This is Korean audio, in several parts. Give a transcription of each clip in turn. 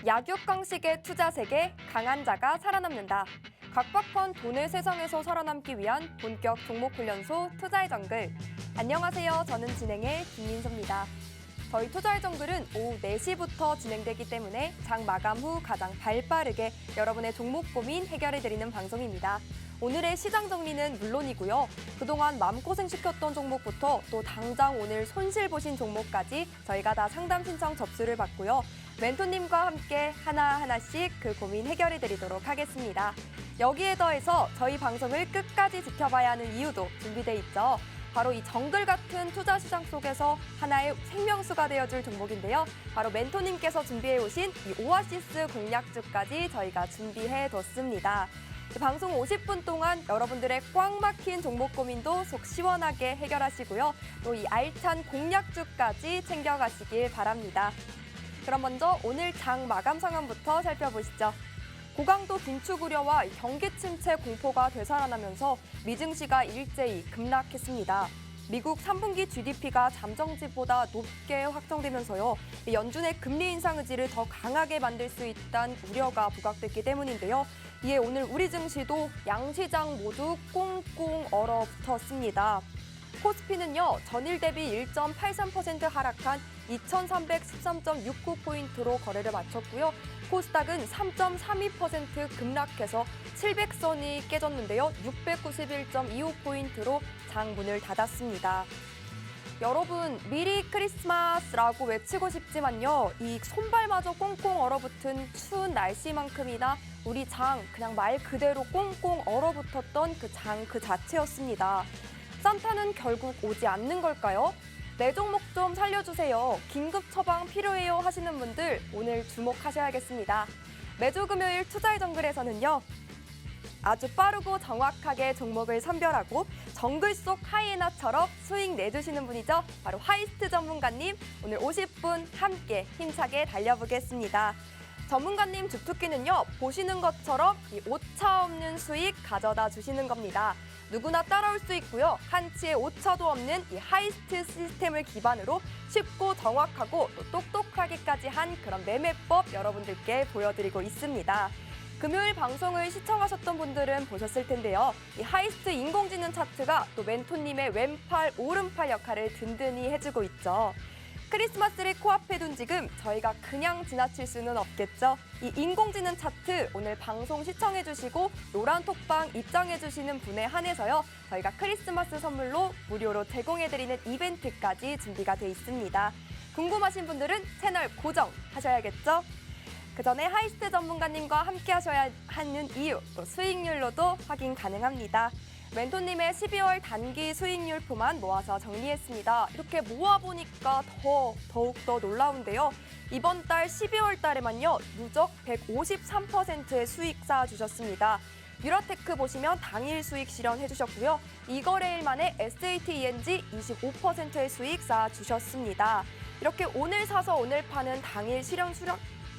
약육강식의 투자 세계, 강한 자가 살아남는다. 각박한 돈의 세상에서 살아남기 위한 본격 종목훈련소 투자의 정글. 안녕하세요. 저는 진행의 김민서입니다. 저희 투자의 정글은 오후 4시부터 진행되기 때문에 장 마감 후 가장 발빠르게 여러분의 종목 고민 해결해드리는 방송입니다. 오늘의 시장 정리는 물론이고요. 그동안 마음고생시켰던 종목부터 또 당장 오늘 손실 보신 종목까지 저희가 다 상담 신청 접수를 받고요. 멘토님과 함께 하나하나씩 그 고민 해결해드리도록 하겠습니다. 여기에 더해서 저희 방송을 끝까지 지켜봐야 하는 이유도 준비돼 있죠. 바로 이 정글 같은 투자 시장 속에서 하나의 생명수가 되어줄 종목인데요. 바로 멘토님께서 준비해 오신 이 오아시스 공략주까지 저희가 준비해뒀습니다. 방송 50분 동안 여러분들의 꽉 막힌 종목 고민도 속 시원하게 해결하시고요. 또 이 알찬 공략주까지 챙겨가시길 바랍니다. 그럼 먼저 오늘 장 마감 상황부터 살펴보시죠. 고강도 긴축 우려와 경기 침체 공포가 되살아나면서 미증시가 일제히 급락했습니다. 미국 3분기 GDP가 잠정치보다 높게 확정되면서요. 연준의 금리 인상 의지를 더 강하게 만들 수 있다는 우려가 부각됐기 때문인데요. 이에 오늘 우리 증시도 양시장 모두 꽁꽁 얼어붙었습니다. 코스피는요, 전일 대비 1.83% 하락한 2,313.69포인트로 거래를 마쳤고요. 코스닥은 3.32% 급락해서 700선이 깨졌는데요. 691.25포인트로 장 문을 닫았습니다. 여러분, 미리 크리스마스라고 외치고 싶지만요. 이 손발마저 꽁꽁 얼어붙은 추운 날씨만큼이나 우리 장 그냥 말 그대로 꽁꽁 얼어붙었던 그 장 그 자체였습니다. 산타는 결국 오지 않는 걸까요? 내 종목 좀 살려주세요. 긴급 처방 필요해요 하시는 분들 오늘 주목하셔야겠습니다. 매주 금요일 투자의 정글에서는요. 아주 빠르고 정확하게 종목을 선별하고 정글 속 하이에나처럼 수익 내주시는 분이죠. 바로 하이스트 전문가님 오늘 50분 함께 힘차게 달려보겠습니다. 전문가님 주특기는요. 보시는 것처럼 이 오차 없는 수익 가져다 주시는 겁니다. 누구나 따라올 수 있고요. 한치의 오차도 없는 이 하이스트 시스템을 기반으로 쉽고 정확하고 또 똑똑하게까지 한 그런 매매법 여러분들께 보여드리고 있습니다. 금요일 방송을 시청하셨던 분들은 보셨을 텐데요. 이 하이스트 인공지능 차트가 또 멘토님의 왼팔, 오른팔 역할을 든든히 해주고 있죠. 크리스마스를 코앞에 둔 지금 저희가 그냥 지나칠 수는 없겠죠. 이 인공지능 차트 오늘 방송 시청해주시고 노란 톡방 입장해주시는 분에 한해서요. 저희가 크리스마스 선물로 무료로 제공해드리는 이벤트까지 준비가 돼 있습니다. 궁금하신 분들은 채널 고정하셔야겠죠. 그 전에 하이스트 전문가님과 함께 하셔야 하는 이유, 또 수익률로도 확인 가능합니다. 멘토님의 12월 단기 수익률 표만 모아서 정리했습니다. 이렇게 모아보니까 더욱더 놀라운데요. 이번 달 12월 달에만요. 누적 153%의 수익 쌓아주셨습니다. 유라테크 보시면 당일 수익 실현해주셨고요. 이거래일 만에 SAT-ENG 25%의 수익 쌓아주셨습니다. 이렇게 오늘 사서 오늘 파는 당일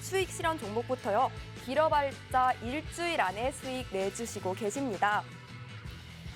수익 실현 종목부터요. 길어봤자 일주일 안에 수익 내주시고 계십니다.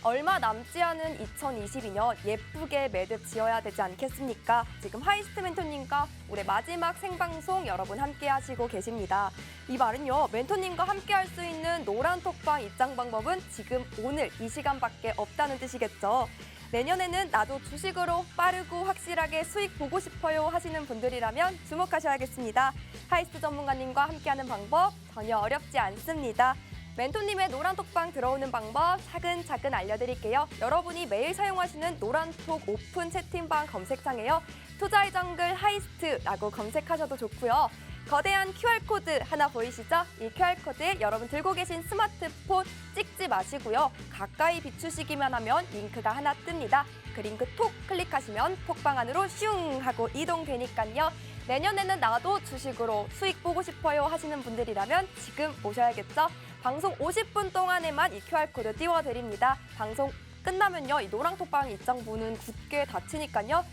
얼마 남지 않은 2022년 예쁘게 매듭 지어야 되지 않겠습니까? 지금 하이스트 멘토님과 올해 마지막 생방송 여러분 함께 하시고 계십니다. 이 말은요, 멘토님과 함께 할 수 있는 노란 톡방 입장 방법은 지금 오늘 이 시간밖에 없다는 뜻이겠죠. 내년에는 나도 주식으로 빠르고 확실하게 수익 보고 싶어요 하시는 분들이라면 주목하셔야겠습니다. 하이스트 전문가님과 함께하는 방법 전혀 어렵지 않습니다. 멘토님의 노란톡방 들어오는 방법 차근차근 알려드릴게요. 여러분이 매일 사용하시는 노란톡 오픈 채팅방 검색창에요. 투자의 정글 하이스트라고 검색하셔도 좋고요. 거대한 QR코드 하나 보이시죠? 이 QR코드에 여러분 들고 계신 스마트폰 찍지 마시고요. 가까이 비추시기만 하면 링크가 하나 뜹니다. 그 링크 톡 클릭하시면 톡방 안으로 슝 하고 이동되니까요. 내년에는 나도 주식으로 수익 보고 싶어요 하시는 분들이라면 지금 오셔야겠죠? 방송 50분 동안에만 이 QR코드 띄워드립니다. 방송 끝나면요. 이 노랑톡방 입장문은 굳게 닫히니까요.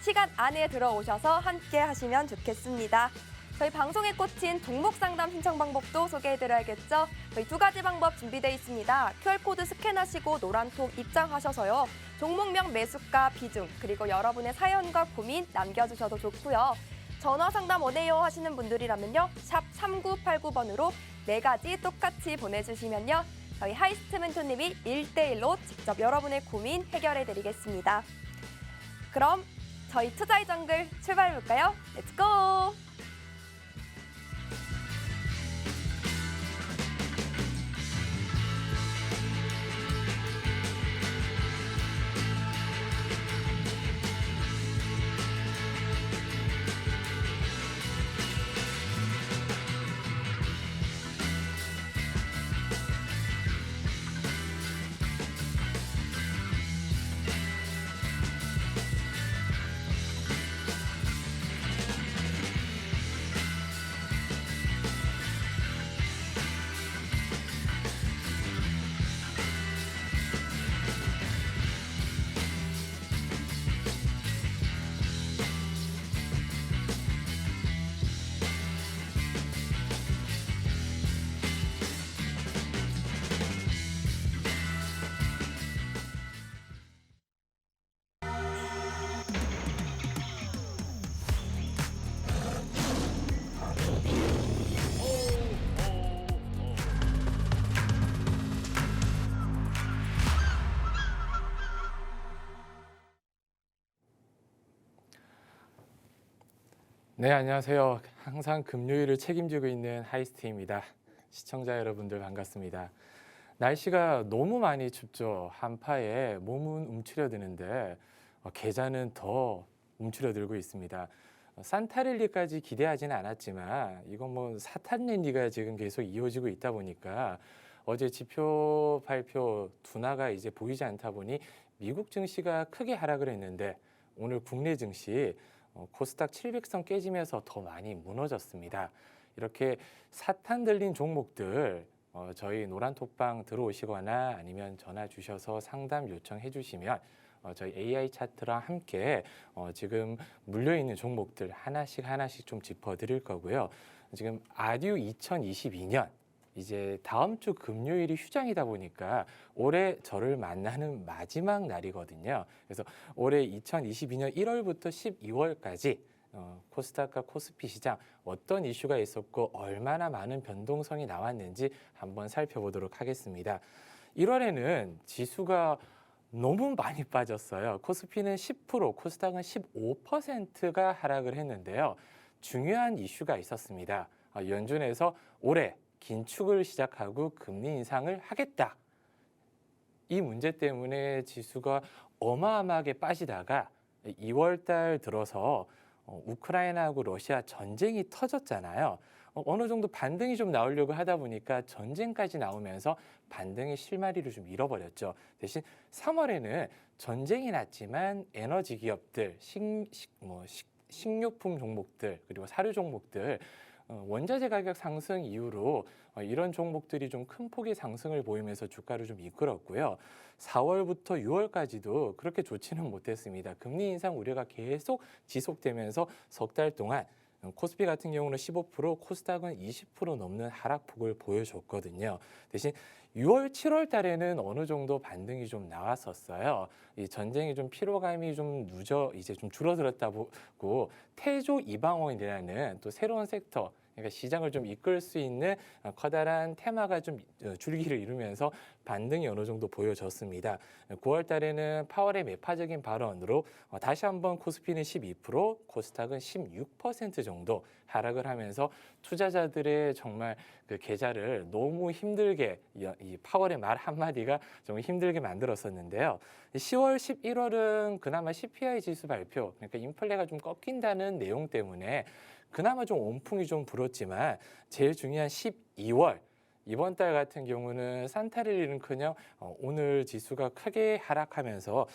시간 안에 들어오셔서 함께 하시면 좋겠습니다. 저희 방송에 꽂힌 종목 상담 신청 방법도 소개해드려야겠죠. 저희 두 가지 방법 준비되어 있습니다. QR코드 스캔하시고 노란톡 입장하셔서요. 종목명 매수가 비중 그리고 여러분의 사연과 고민 남겨주셔도 좋고요. 전화 상담 원해요 하시는 분들이라면요. 샵 3989번으로 4가지 똑같이 보내주시면요. 저희 하이스트 멘토님이 1대1로 직접 여러분의 고민 해결해 드리겠습니다. 그럼 저희 투자의 정글 출발해 볼까요? 렛츠고! 네, 안녕하세요. 항상 금요일을 책임지고 있는 하이스트입니다. 시청자 여러분들 반갑습니다. 날씨가 너무 많이 춥죠. 한파에 몸은 움츠려드는데 계좌는 더 움츠려들고 있습니다. 산타랠리까지 기대하지는 않았지만 이건 뭐 사탄랠리가 지금 계속 이어지고 있다 보니까 어제 지표 발표 둔화가 이제 보이지 않다 보니 미국 증시가 크게 하락을 했는데 오늘 국내 증시 코스닥 700선 깨지면서 더 많이 무너졌습니다. 이렇게 사탄 들린 종목들 저희 노란톡방 들어오시거나 아니면 전화 주셔서 상담 요청해 주시면 저희 AI 차트랑 함께 지금 물려있는 종목들 하나씩 좀 짚어드릴 거고요. 지금 아듀 2022년 이제 다음 주 금요일이 휴장이다 보니까 올해 저를 만나는 마지막 날이거든요. 그래서 올해 2022년 1월부터 12월까지 코스닥과 코스피 시장 어떤 이슈가 있었고 얼마나 많은 변동성이 나왔는지 한번 살펴보도록 하겠습니다. 1월에는 지수가 너무 많이 빠졌어요. 코스피는 10%, 코스닥은 15%가 하락을 했는데요. 중요한 이슈가 있었습니다. 연준에서 올해 긴축을 시작하고 금리 인상을 하겠다. 이 문제 때문에 지수가 어마어마하게 빠지다가 2월 달 들어서 우크라이나하고 러시아 전쟁이 터졌잖아요. 어느 정도 반등이 좀 나오려고 하다 보니까 전쟁까지 나오면서 반등의 실마리를 좀 잃어버렸죠. 대신 3월에는 전쟁이 났지만 에너지 기업들, 식료품 종목들, 그리고 사료 종목들 원자재 가격 상승 이후로 이런 종목들이 좀 큰 폭의 상승을 보이면서 주가를 좀 이끌었고요. 4월부터 6월까지도 그렇게 좋지는 못했습니다. 금리 인상 우려가 계속 지속되면서 석 달 동안 코스피 같은 경우는 15%, 코스닥은 20% 넘는 하락폭을 보여줬거든요. 대신 6월, 7월 달에는 어느 정도 반등이 좀 나왔었어요. 이 전쟁이 좀 피로감이 좀 이제 좀 줄어들었다고 태조 이방원이라는 또 새로운 섹터, 그러니까 시장을 좀 이끌 수 있는 커다란 테마가 좀 줄기를 이루면서 반등이 어느 정도 보여졌습니다. 9월 달에는 파월의 매파적인 발언으로 다시 한번 코스피는 12%, 코스닥은 16% 정도 하락을 하면서 투자자들의 정말 그 계좌를 너무 힘들게 이 파월의 말 한마디가 좀 힘들게 만들었었는데요. 10월, 11월은 그나마 CPI 지수 발표, 그러니까 인플레가 좀 꺾인다는 내용 때문에 그나마 좀 온풍이 좀 불었지만 제일 중요한 12월 이번 달 같은 경우는 산타랠리는커녕 오늘 지수가 크게 하락하면서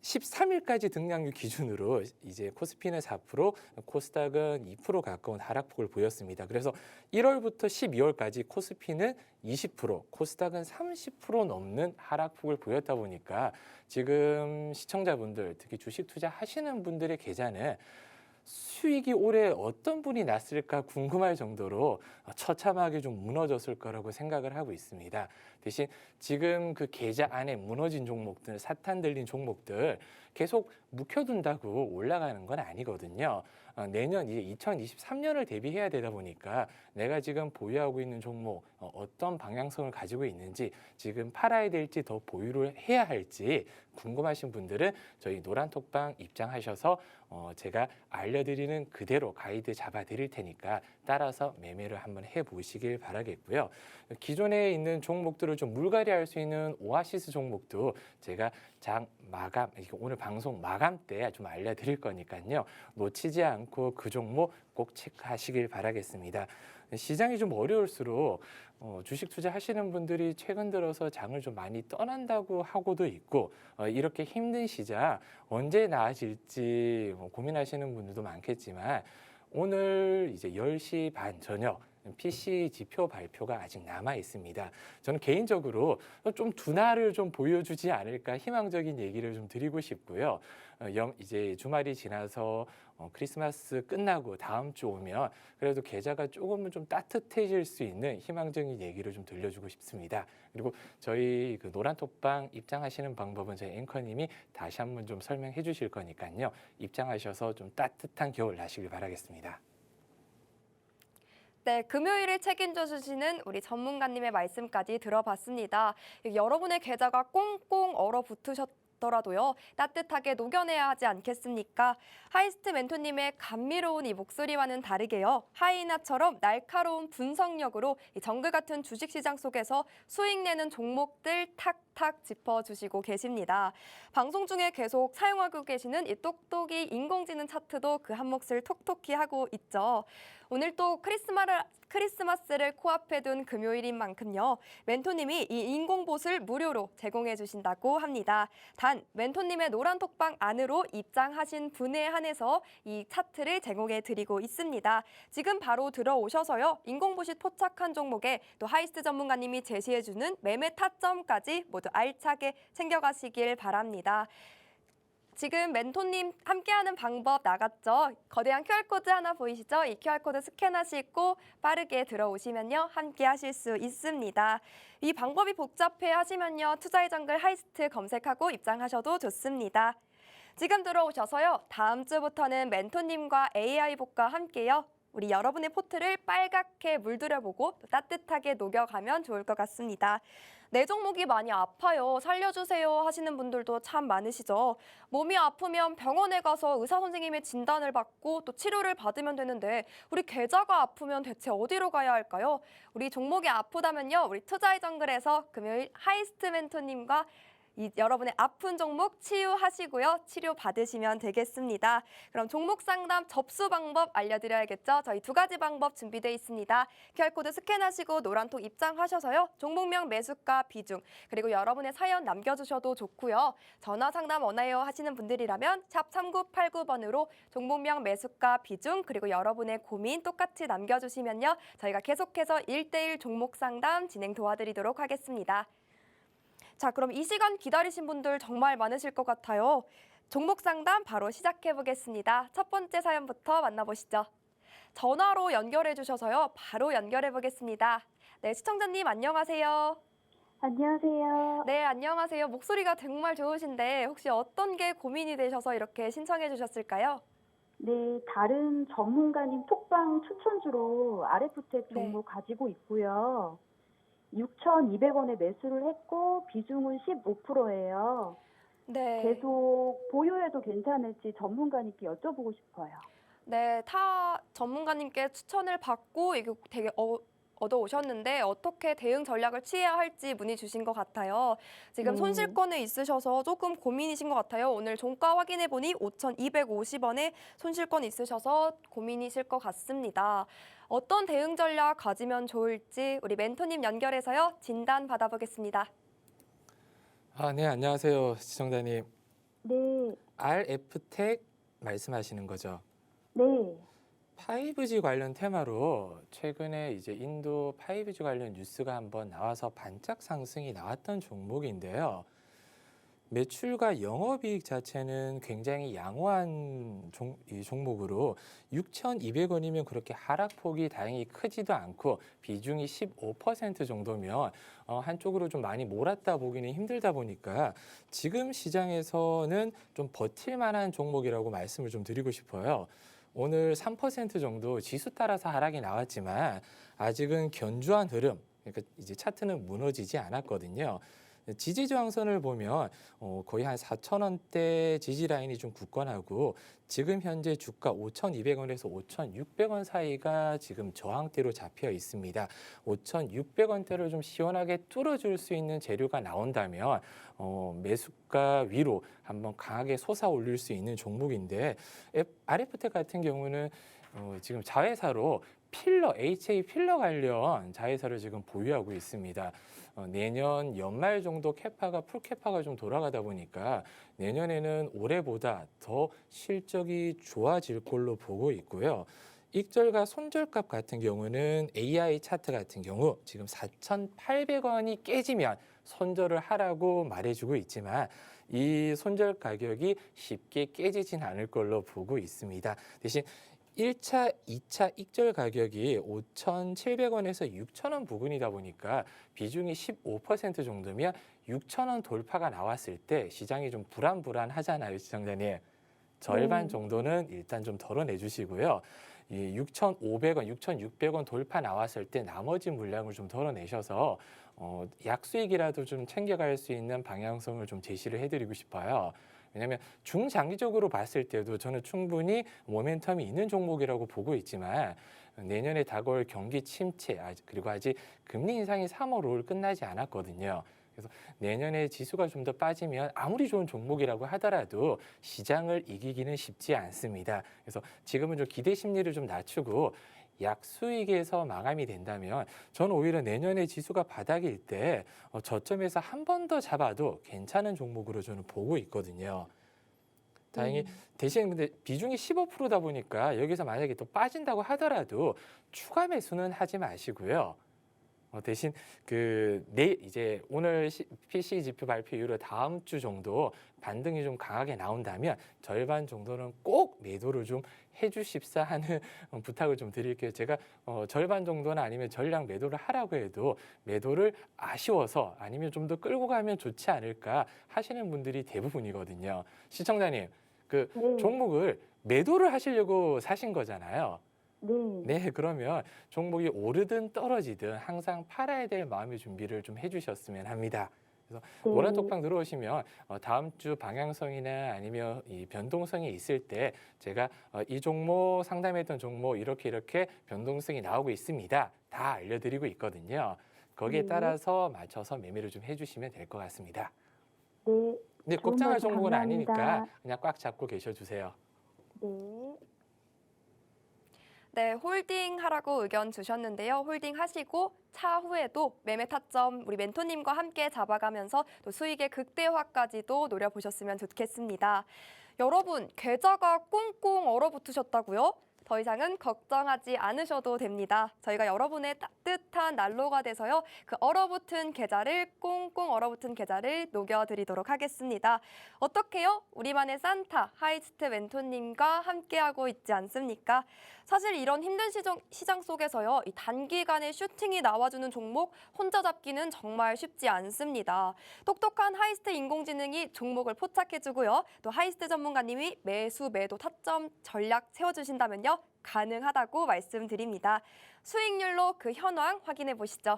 13일까지 등락률 기준으로 이제 코스피는 4%, 코스닥은 2% 가까운 하락폭을 보였습니다. 그래서 1월부터 12월까지 코스피는 20%, 코스닥은 30% 넘는 하락폭을 보였다 보니까 지금 시청자분들, 특히 주식 투자하시는 분들의 계좌는 수익이 올해 어떤 분이 났을까 궁금할 정도로 처참하게 좀 무너졌을 거라고 생각을 하고 있습니다. 대신 지금 그 계좌 안에 무너진 종목들, 사탄 들린 종목들 계속 묵혀둔다고 올라가는 건 아니거든요. 내년 이제 2023년을 대비해야 되다 보니까 내가 지금 보유하고 있는 종목 어떤 방향성을 가지고 있는지, 지금 팔아야 될지 더 보유를 해야 할지 궁금하신 분들은 저희 노란톡방 입장하셔서 제가 알려드리는 그대로 가이드 잡아드릴 테니까 따라서 매매를 한번 해보시길 바라겠고요. 기존에 있는 종목들을 좀 물갈이할 수 있는 오아시스 종목도 제가 장 마감, 오늘 방송 마감 때 좀 알려드릴 거니까요. 놓치지 않고 그 종목 꼭 체크하시길 바라겠습니다. 시장이 좀 어려울수록 주식 투자하시는 분들이 최근 들어서 장을 좀 많이 떠난다고 하고도 있고, 이렇게 힘든 시장 언제 나아질지 고민하시는 분들도 많겠지만, 오늘 이제 10시 반 저녁 PC 지표 발표가 아직 남아 있습니다. 저는 개인적으로 좀 둔화를 좀 보여주지 않을까 희망적인 얘기를 좀 드리고 싶고요. 이제 주말이 지나서 크리스마스 끝나고 다음 주 오면 그래도 계좌가 조금은 좀 따뜻해질 수 있는 희망적인 얘기를 좀 들려주고 싶습니다. 그리고 저희 그 노란톡방 입장하시는 방법은 저희 앵커님이 다시 한번 좀 설명해 주실 거니까요. 입장하셔서 좀 따뜻한 겨울 나시길 바라겠습니다. 네, 금요일을 책임져 주시는 우리 전문가님의 말씀까지 들어봤습니다. 여러분의 계좌가 꽁꽁 얼어붙으셨더라도요, 따뜻하게 녹여내야 하지 않겠습니까? 하이스트 멘토님의 감미로운 이 목소리와는 다르게요, 하이나처럼 날카로운 분석력으로 이 정글 같은 주식시장 속에서 수익 내는 종목들 탁탁 짚어주시고 계십니다. 방송 중에 계속 사용하고 계시는 이 똑똑이 인공지능 차트도 그 한 몫을 톡톡히 하고 있죠. 오늘 또 크리스마스를 코앞에 둔 금요일인 만큼요, 멘토님이 이 인공봇을 무료로 제공해 주신다고 합니다. 단, 멘토님의 노란톡방 안으로 입장하신 분에 한해서 이 차트를 제공해 드리고 있습니다. 지금 바로 들어오셔서요, 인공봇이 포착한 종목에 또 하이스트 전문가님이 제시해 주는 매매 타점까지 모두 알차게 챙겨가시길 바랍니다. 지금 멘토님 함께하는 방법 나갔죠? 거대한 QR코드 하나 보이시죠? 이 QR코드 스캔하시고 빠르게 들어오시면요, 함께 하실 수 있습니다. 이 방법이 복잡해 하시면요, 투자의 정글 하이스트 검색하고 입장하셔도 좋습니다. 지금 들어오셔서요, 다음 주부터는 멘토님과 AI봇과 함께요, 우리 여러분의 포트를 빨갛게 물들여보고 또 따뜻하게 녹여가면 좋을 것 같습니다. 내 종목이 많이 아파요, 살려주세요 하시는 분들도 참 많으시죠. 몸이 아프면 병원에 가서 의사 선생님의 진단을 받고 또 치료를 받으면 되는데, 우리 계좌가 아프면 대체 어디로 가야 할까요? 우리 종목이 아프다면요, 우리 투자의 정글에서 금요일 하이스트 멘토님과 여러분의 아픈 종목 치유하시고요, 치료 받으시면 되겠습니다. 그럼 종목 상담 접수 방법 알려드려야겠죠? 저희 두 가지 방법 준비되어 있습니다. QR코드 스캔하시고 노란톡 입장하셔서요, 종목명, 매수가, 비중, 그리고 여러분의 사연 남겨주셔도 좋고요. 전화 상담 원해요 하시는 분들이라면 샵 3989번으로 종목명, 매수가, 비중, 그리고 여러분의 고민 똑같이 남겨주시면요, 저희가 계속해서 1대1 종목 상담 진행 도와드리도록 하겠습니다. 자, 그럼 이 시간 기다리신 분들 정말 많으실 것 같아요. 종목 상담 바로 시작해 보겠습니다. 첫 번째 사연부터 만나보시죠. 전화로 연결해 주셔서요, 바로 연결해 보겠습니다. 네, 시청자님 안녕하세요. 안녕하세요. 네, 안녕하세요. 목소리가 정말 좋으신데 혹시 어떤 게 고민이 되셔서 이렇게 신청해 주셨을까요? 네, 다른 전문가님 톡방 추천주로 RF텍 네. 종목 가지고 있고요. 6,200원에 매수를 했고 비중은 15%예요. 네. 계속 보유해도 괜찮을지 전문가님께 여쭤보고 싶어요. 네, 타 전문가님께 추천을 받고 이게 되게 얻어오셨는데 어떻게 대응 전략을 취해야 할지 문의 주신 것 같아요. 지금 네. 손실권에 있으셔서 조금 고민이신 것 같아요. 오늘 종가 확인해 보니 5,250원에 손실권 있으셔서 고민이실 것 같습니다. 어떤 대응 전략 가지면 좋을지 우리 멘토님 연결해서요, 진단 받아보겠습니다. 네, 안녕하세요, 시청자님. 네, RF텍 말씀하시는 거죠? 네, 5G 관련 테마로 최근에 이제 인도 5G 관련 뉴스가 한번 나와서 반짝 상승이 나왔던 종목인데요. 매출과 영업이익 자체는 굉장히 양호한 이 종목으로 6,200원이면 그렇게 하락폭이 다행히 크지도 않고 비중이 15% 정도면 한쪽으로 좀 많이 몰았다 보기는 힘들다 보니까 지금 시장에서는 좀 버틸 만한 종목이라고 말씀을 좀 드리고 싶어요. 오늘 3% 정도 지수 따라서 하락이 나왔지만 아직은 견조한 흐름, 그러니까 이제 차트는 무너지지 않았거든요. 지지 저항선을 보면 거의 한 4,000원대 지지 라인이 좀 굳건하고 지금 현재 주가 5,200원에서 5,600원 사이가 지금 저항대로 잡혀 있습니다. 5,600원대를 좀 시원하게 뚫어줄 수 있는 재료가 나온다면 매수가 위로 한번 강하게 솟아 올릴 수 있는 종목인데 RF텍 같은 경우는 지금 자회사로 필러, HA 필러 관련 자회사를 지금 보유하고 있습니다. 내년 연말 정도 캐파가 풀 캐파가 좀 돌아가다 보니까 내년에는 올해보다 더 실적이 좋아질 걸로 보고 있고요. 익절과 손절값 같은 경우는 AI 차트 같은 경우 지금 4,800원이 깨지면 손절을 하라고 말해주고 있지만 이 손절 가격이 쉽게 깨지진 않을 걸로 보고 있습니다. 대신 1차, 2차 익절 가격이 5,700원에서 6,000원 부근이다 보니까 비중이 15% 정도면 6,000원 돌파가 나왔을 때 시장이 좀 불안하잖아요, 시청자님. 절반 정도는 일단 좀 덜어내 주시고요. 이 6,500원, 6,600원 돌파 나왔을 때 나머지 물량을 좀 덜어내셔서 약수익이라도 좀 챙겨갈 수 있는 방향성을 좀 제시를 해드리고 싶어요. 왜냐하면 중장기적으로 봤을 때도 저는 충분히 모멘텀이 있는 종목이라고 보고 있지만 내년에 다가올 경기 침체 그리고 아직 금리 인상이 3월 5일 끝나지 않았거든요. 그래서 내년에 지수가 좀 더 빠지면 아무리 좋은 종목이라고 하더라도 시장을 이기기는 쉽지 않습니다. 그래서 지금은 좀 기대 심리를 좀 낮추고 약수익에서 마감이 된다면 저는 오히려 내년에 지수가 바닥일 때 저점에서 한 번 더 잡아도 괜찮은 종목으로 저는 보고 있거든요. 다행히 대신 근데 비중이 15%다 보니까 여기서 만약에 또 빠진다고 하더라도 추가 매수는 하지 마시고요. 대신 이제 오늘 PCE 지표 발표 이후로 다음 주 정도 반등이 좀 강하게 나온다면 절반 정도는 꼭 매도를 좀 해주십사 하는 부탁을 좀 드릴게요. 제가 절반 정도나 아니면 전량 매도를 하라고 해도 매도를 아쉬워서 아니면 좀 더 끌고 가면 좋지 않을까 하시는 분들이 대부분이거든요. 시청자님, 네. 종목을 매도를 하시려고 사신 거잖아요. 네. 네, 그러면 종목이 오르든 떨어지든 항상 팔아야 될 마음의 준비를 좀 해주셨으면 합니다. 그래서 노란 톡방 들어오시면 다음 주 방향성이나 아니면 이 변동성이 있을 때 제가 이 종목 상담했던 종목 이렇게 변동성이 나오고 있습니다. 다 알려드리고 있거든요. 거기에 따라서 맞춰서 매매를 좀 해주시면 될 것 같습니다. 네. 근데 좋은 꼼짝할 말씀 종목은 감사합니다. 아니니까 그냥 꽉 잡고 계셔주세요. 네. 네, 홀딩 하라고 의견 주셨는데요. 홀딩 하시고 차후에도 매매 타점 우리 멘토님과 함께 잡아가면서 또 수익의 극대화까지도 노려보셨으면 좋겠습니다. 여러분, 계좌가 꽁꽁 얼어붙으셨다고요? 더 이상은 걱정하지 않으셔도 됩니다. 저희가 여러분의 따뜻한 난로가 돼서요. 그 얼어붙은 계좌를 꽁꽁 얼어붙은 계좌를 녹여드리도록 하겠습니다. 어떻게요? 우리만의 산타 하이스트 멘토님과 함께하고 있지 않습니까? 사실 이런 힘든 시장 속에서요. 이 단기간에 슈팅이 나와주는 종목 혼자 잡기는 정말 쉽지 않습니다. 똑똑한 하이스트 인공지능이 종목을 포착해주고요. 또 하이스트 전문가님이 매수 매도 타점 전략 세워주신다면요. 가능하다고 말씀드립니다. 수익률로 그 현황 확인해 보시죠.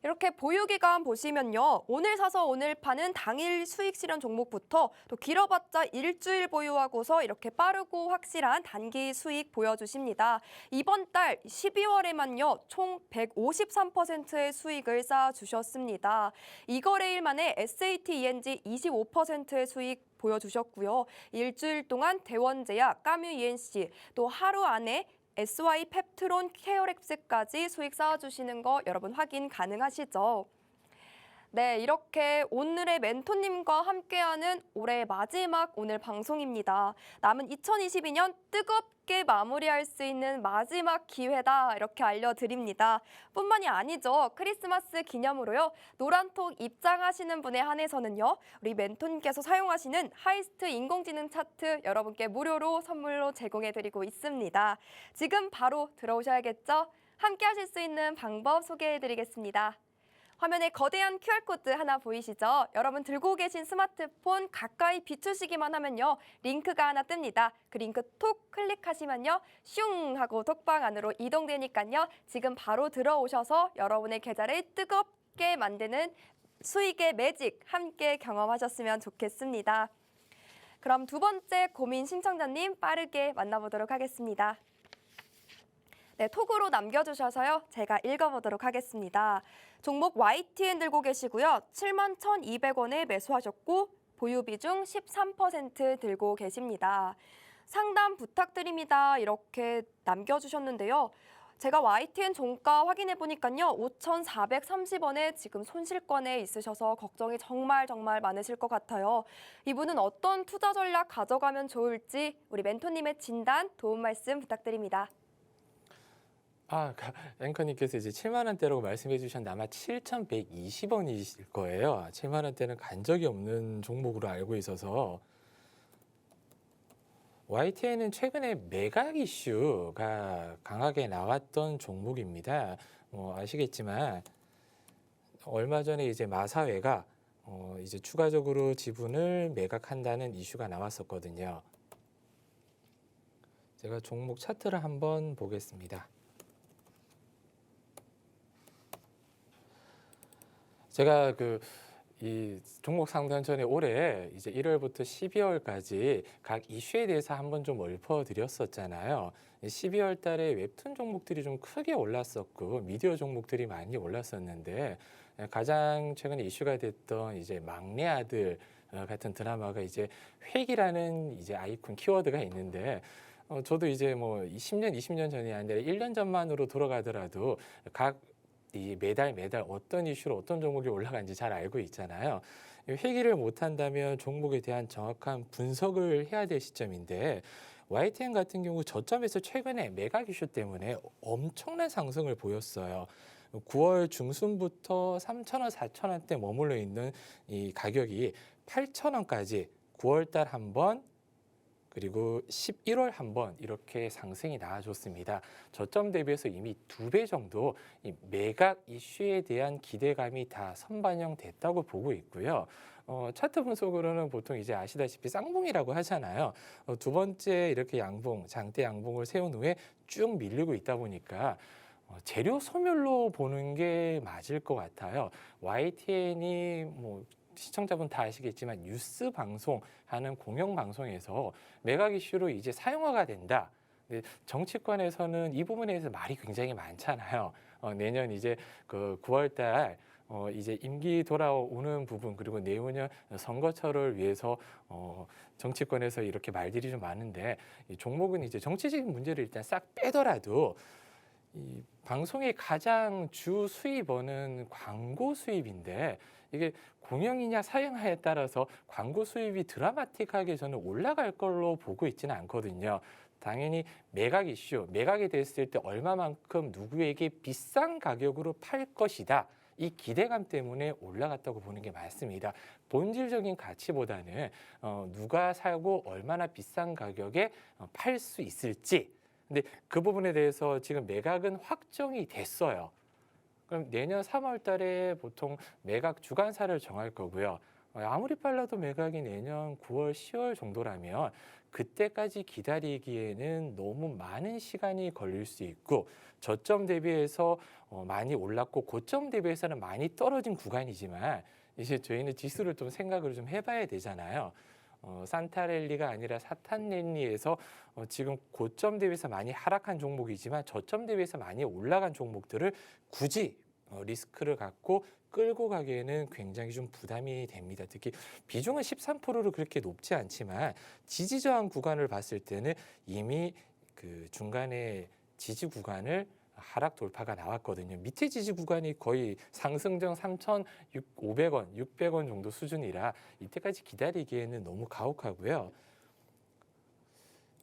이렇게 보유기간 보시면요. 오늘 사서 오늘 파는 당일 수익 실현 종목부터 또 길어봤자 일주일 보유하고서 이렇게 빠르고 확실한 단기 수익 보여주십니다. 이번 달 12월에만요. 총 153%의 수익을 쌓아주셨습니다. 이 거래일 만에 SAT-ENG 25%의 수익 보여주셨고요. 일주일 동안 대원제약, 까뮤 ENC, 또 하루 안에 SY 펩트론 케어렉스까지 수익 쌓아주시는 거 여러분 확인 가능하시죠? 네, 이렇게 오늘의 멘토님과 함께하는 올해의 마지막 오늘 방송입니다. 남은 2022년 뜨겁게 마무리할 수 있는 마지막 기회다 이렇게 알려드립니다. 뿐만이 아니죠. 크리스마스 기념으로요. 노란톡 입장하시는 분에 한해서는요. 우리 멘토님께서 사용하시는 하이스트 인공지능 차트 여러분께 무료로 선물로 제공해드리고 있습니다. 지금 바로 들어오셔야겠죠? 함께 하실 수 있는 방법 소개해드리겠습니다. 화면에 거대한 QR코드 하나 보이시죠? 여러분 들고 계신 스마트폰 가까이 비추시기만 하면요. 링크가 하나 뜹니다. 그 링크 톡 클릭하시면요. 슝 하고 톡방 안으로 이동되니까요. 지금 바로 들어오셔서 여러분의 계좌를 뜨겁게 만드는 수익의 매직 함께 경험하셨으면 좋겠습니다. 그럼 두 번째 고민 신청자님 빠르게 만나보도록 하겠습니다. 네, 톡으로 남겨주셔서요. 제가 읽어보도록 하겠습니다. 종목 YTN 들고 계시고요. 71,200원에 매수하셨고 보유 비중 13% 들고 계십니다. 상담 부탁드립니다. 이렇게 남겨주셨는데요. 제가 YTN 종가 확인해 보니까요. 5,430원에 지금 손실권에 있으셔서 걱정이 정말 많으실 것 같아요. 이분은 어떤 투자 전략 가져가면 좋을지 우리 멘토님의 진단, 도움 말씀 부탁드립니다. 앵커님께서 이제 7만 원대라고 말씀해 주셨는데 아마 7,120원이실 거예요. 7만 원대는 간 적이 없는 종목으로 알고 있어서 YTN은 최근에 매각 이슈가 강하게 나왔던 종목입니다. 아시겠지만 얼마 전에 이제 마사회가 이제 추가적으로 지분을 매각한다는 이슈가 나왔었거든요. 제가 종목 차트를 한번 보겠습니다. 제가 이 종목 상담 전에 올해 이제 1월부터 12월까지 각 이슈에 대해서 한번 좀 읊어드렸었잖아요. 12월 달에 웹툰 종목들이 좀 크게 올랐었고 미디어 종목들이 많이 올랐었는데 가장 최근에 이슈가 됐던 이제 막내 아들 같은 드라마가 이제 획이라는 이제 아이콘 키워드가 있는데 저도 이제 뭐 10년, 20년 전이 아니라 1년 전만으로 돌아가더라도 이 매달 어떤 이슈로 어떤 종목이 올라간지 잘 알고 있잖아요. 회귀를 못한다면 종목에 대한 정확한 분석을 해야 될 시점인데 YTN 같은 경우 저점에서 최근에 매각 이슈 때문에 엄청난 상승을 보였어요. 9월 중순부터 3,000원, 4,000원대 머물러 있는 이 가격이 8,000원까지 9월 달 한 번, 그리고 11월 한 번 이렇게 상승이 나와줬습니다. 저점 대비해서 이미 2배 정도 이 매각 이슈에 대한 기대감이 다 선반영됐다고 보고 있고요. 차트 분석으로는 보통 이제 아시다시피 쌍봉이라고 하잖아요. 두 번째 이렇게 장대 양봉을 세운 후에 쭉 밀리고 있다 보니까 재료 소멸로 보는 게 맞을 것 같아요. YTN이 시청자분 다 아시겠지만 뉴스 방송하는 공영 방송에서 매각 이슈로 이제 사용화가 된다. 근데 정치권에서는 이 부분에 대해서 말이 굉장히 많잖아요. 내년 이제 9월 달 이제 임기 돌아오는 부분 그리고 내후년 선거철을 위해서 정치권에서 이렇게 말들이 좀 많은데 이 종목은 이제 정치적인 문제를 일단 싹 빼더라도 이 방송의 가장 주 수입원은 광고 수입인데 이게 공영이냐 사용화에 따라서 광고 수입이 드라마틱하게 저는 올라갈 걸로 보고 있지는 않거든요. 당연히 매각 이슈, 매각이 됐을 때 얼마만큼 누구에게 비싼 가격으로 팔 것이다. 이 기대감 때문에 올라갔다고 보는 게 맞습니다. 본질적인 가치보다는 누가 사고 얼마나 비싼 가격에 팔 수 있을지. 근데 그 부분에 대해서 지금 매각은 확정이 됐어요. 그럼 내년 3월 달에 보통 매각 주간사를 정할 거고요. 아무리 빨라도 매각이 내년 9월, 10월 정도라면 그때까지 기다리기에는 너무 많은 시간이 걸릴 수 있고 저점 대비해서 많이 올랐고 고점 대비해서는 많이 떨어진 구간이지만 이제 저희는 지수를 좀 생각을 좀 해봐야 되잖아요. 산타랠리가 아니라 사탄랠리에서 지금 고점 대비해서 많이 하락한 종목이지만 저점 대비해서 많이 올라간 종목들을 굳이 리스크를 갖고 끌고 가기에는 굉장히 좀 부담이 됩니다. 특히 비중은 13%로 그렇게 높지 않지만 지지저항 구간을 봤을 때는 이미 그 중간에 지지 구간을 하락 돌파가 나왔거든요. 밑에 지지 구간이 거의 상승정 3,500원, 600원 정도 수준이라 이때까지 기다리기에는 너무 가혹하고요.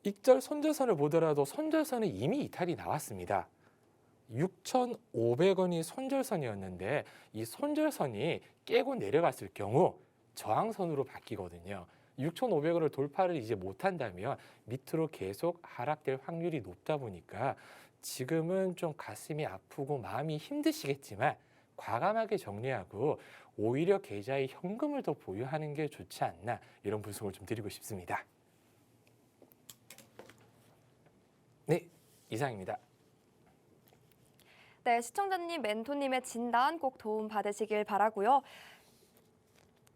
익절 손절선을 보더라도 손절선은 이미 이탈이 나왔습니다. 6,500원이 손절선이었는데 이 손절선이 깨고 내려갔을 경우 저항선으로 바뀌거든요. 6,500원을 돌파를 이제 못한다면 밑으로 계속 하락될 확률이 높다 보니까 지금은 좀 가슴이 아프고 마음이 힘드시겠지만 과감하게 정리하고 오히려 계좌에 현금을 더 보유하는 게 좋지 않나 이런 분석을 좀 드리고 싶습니다. 네, 이상입니다. 네, 시청자님, 멘토님의 진단 꼭 도움 받으시길 바라고요.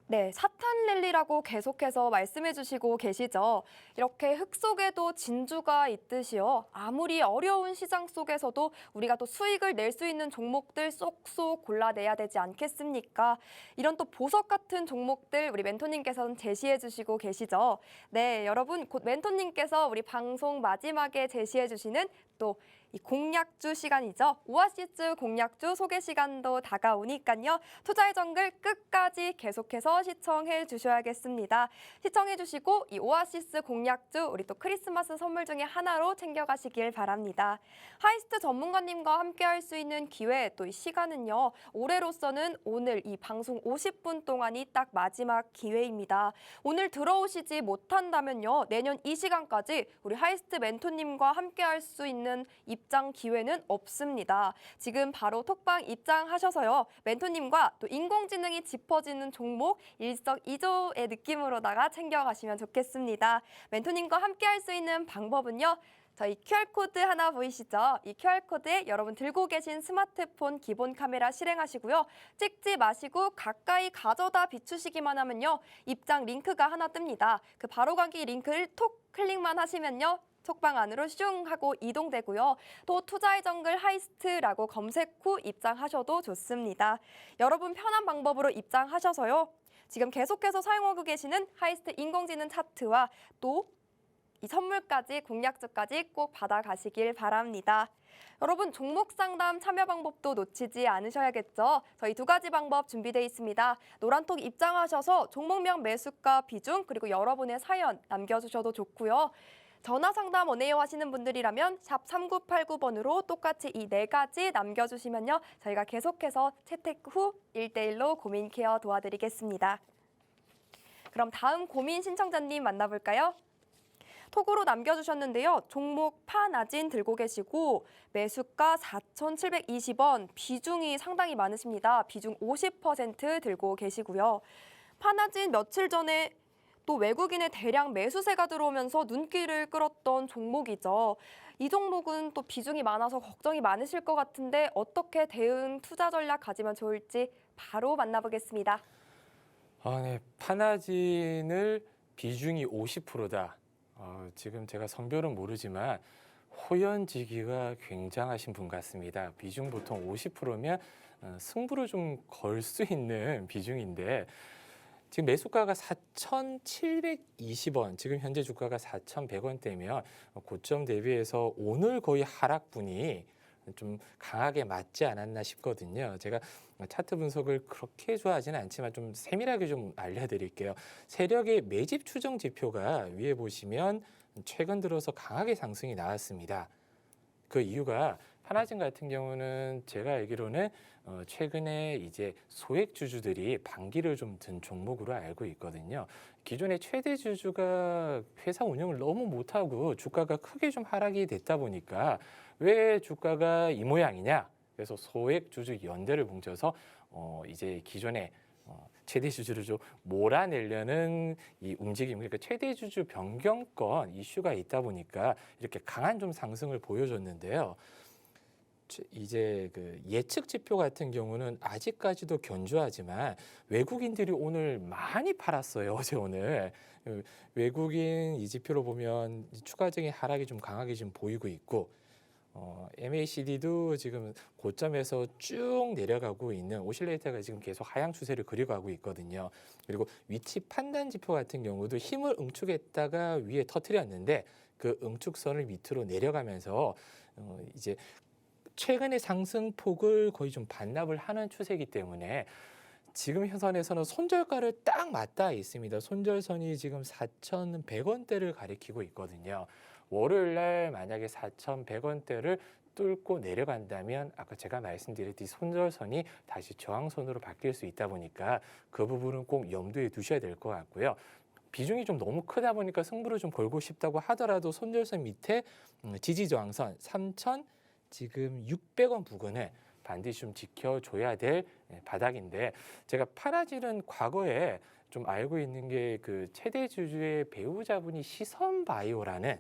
네, 사탄 랠리라고 계속해서 말씀해 주시고 계시죠. 이렇게 흙 속에도 진주가 있듯이요. 아무리 어려운 시장 속에서도 우리가 또 수익을 낼 수 있는 종목들 쏙쏙 골라내야 되지 않겠습니까? 이런 또 보석 같은 종목들 우리 멘토님께서는 제시해 주시고 계시죠. 네, 여러분 곧 멘토님께서 우리 방송 마지막에 제시해 주시는 또 이 공략주 시간이죠. 오아시스 공략주 소개 시간도 다가오니까요. 투자의 정글 끝까지 계속해서 시청해 주셔야겠습니다. 시청해 주시고 이 오아시스 공략주 우리 또 크리스마스 선물 중에 하나로 챙겨가시길 바랍니다. 하이스트 전문가님과 함께할 수 있는 기회 또 이 시간은요. 올해로서는 오늘 이 방송 50분 동안이 딱 마지막 기회입니다. 오늘 들어오시지 못한다면요. 내년 이 시간까지 우리 하이스트 멘토님과 함께할 수 있는 입장 기회는 없습니다. 지금 바로 톡방 입장하셔서요. 멘토님과 또 인공지능이 짚어지는 종목 일석이조의 느낌으로다가 챙겨가시면 좋겠습니다. 멘토님과 함께할 수 있는 방법은요. 저희 QR코드 하나 보이시죠? 이 QR코드에 여러분 들고 계신 스마트폰 기본 카메라 실행하시고요. 찍지 마시고 가까이 가져다 비추시기만 하면요. 입장 링크가 하나 뜹니다. 그 바로가기 링크를 톡 클릭만 하시면요. 톡방 안으로 슝 하고 이동되고요. 또 투자의 정글 하이스트라고 검색 후 입장하셔도 좋습니다. 여러분 편한 방법으로 입장하셔서요. 지금 계속해서 사용하고 계시는 하이스트 인공지능 차트와 또 이 선물까지 공략주까지 꼭 받아가시길 바랍니다. 여러분 종목 상담 참여 방법도 놓치지 않으셔야겠죠. 저희 두 가지 방법 준비되어 있습니다. 노란톡 입장하셔서 종목명 매수가 비중 그리고 여러분의 사연 남겨주셔도 좋고요. 전화 상담 원해요 하시는 분들이라면 샵 3989번으로 똑같이 이 네 가지 남겨주시면요. 저희가 계속해서 채택 후 1대1로 고민 케어 도와드리겠습니다. 그럼 다음 고민 신청자님 만나볼까요? 톡으로 남겨주셨는데요. 종목 파나진 들고 계시고 매수가 4,720원, 비중이 상당히 많으십니다. 비중 50% 들고 계시고요. 파나진 며칠 전에 또 외국인의 대량 매수세가 들어오면서 눈길을 끌었던 종목이죠. 이 종목은 또 비중이 많아서 걱정이 많으실 것 같은데 어떻게 대응 투자 전략 가지면 좋을지 바로 만나보겠습니다. 네, 파나진을 비중이 50%다. 지금 제가 성별은 모르지만 호연지기가 굉장하신 분 같습니다. 비중 보통 50%면 승부를 좀 걸 수 있는 비중인데 지금 매수가가 4,720원, 지금 현재 주가가 4,100원대면 고점 대비해서 오늘 거의 하락분이 좀 강하게 맞지 않았나 싶거든요. 제가 차트 분석을 그렇게 좋아하지는 않지만 좀 세밀하게 좀 알려드릴게요. 세력의 매집 추정 지표가 위에 보시면 최근 들어서 강하게 상승이 나왔습니다. 그 이유가 파나진 같은 경우는 제가 알기로는 최근에 이제 소액 주주들이 반기를 좀 든 종목으로 알고 있거든요. 기존의 최대 주주가 회사 운영을 너무 못하고 주가가 크게 좀 하락이 됐다 보니까 왜 주가가 이 모양이냐? 그래서 소액 주주 연대를 뭉쳐서 이제 기존의 최대 주주를 좀 몰아내려는 이 움직임, 그러니까 최대 주주 변경권 이슈가 있다 보니까 이렇게 강한 좀 상승을 보여줬는데요. 이제 그 예측 지표 같은 경우는 아직까지도 견조하지만 외국인들이 오늘 많이 팔았어요. 어제 오늘 외국인 이 지표로 보면 추가적인 하락이 좀 강하게 좀 보이고 있고 MACD도 지금 고점에서 쭉 내려가고 있는 오실레이터가 지금 계속 하향 추세를 그려가고 있거든요. 그리고 위치 판단 지표 같은 경우도 힘을 응축했다가 위에 터뜨렸는데 그 응축선을 밑으로 내려가면서 이제 최근의 상승폭을 거의 좀 반납을 하는 추세이기 때문에 지금 현선에서는 손절가를 딱 맞닿아 있습니다. 손절선이 지금 4,100원대를 가리키고 있거든요. 월요일 날 만약에 4,100원대를 뚫고 내려간다면 아까 제가 말씀드렸듯이 손절선이 다시 저항선으로 바뀔 수 있다 보니까 그 부분은 꼭 염두에 두셔야 될 것 같고요. 비중이 좀 너무 크다 보니까 승부를 좀 걸고 싶다고 하더라도 손절선 밑에 지지 저항선 3,000 지금 600원 부근을 반드시 좀 지켜줘야 될 바닥인데 제가 파라질은 과거에 좀 알고 있는 게 그 최대 주주의 배우자분이 시선바이오라는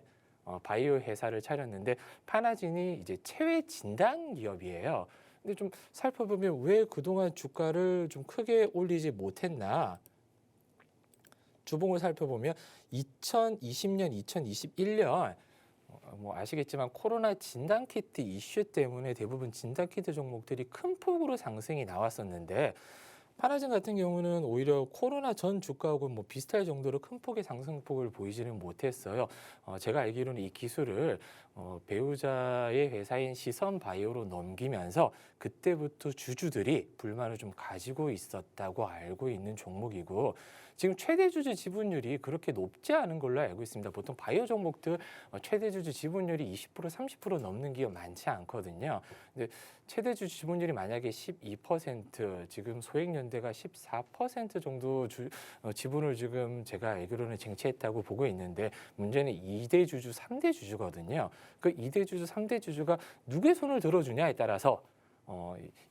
바이오 회사를 차렸는데 파나진이 이제 체외 진단 기업이에요. 근데 좀 살펴보면 왜 그동안 주가를 좀 크게 올리지 못했나? 주봉을 살펴보면 2020년, 2021년 뭐 아시겠지만 코로나 진단키트 이슈 때문에 대부분 진단키트 종목들이 큰 폭으로 상승이 나왔었는데 파라진 같은 경우는 오히려 코로나 전 주가하고 뭐 비슷할 정도로 큰 폭의 상승폭을 보이지는 못했어요. 제가 알기로는 이 기술을 배우자의 회사인 시선바이오로 넘기면서 그때부터 주주들이 불만을 좀 가지고 있었다고 알고 있는 종목이고 지금 최대 주주 지분율이 그렇게 높지 않은 걸로 알고 있습니다. 보통 바이오 종목들 최대 주주 지분율이 20% 30% 넘는 기업 많지 않거든요. 근데 최대 주주 지분율이 만약에 12% 지금 소액연대가 14% 정도 지분을 지금 제가 알기로는 쟁취했다고 보고 있는데 문제는 2대 주주, 3대 주주거든요. 그 2대 주주, 3대 주주가 누구의 손을 들어주냐에 따라서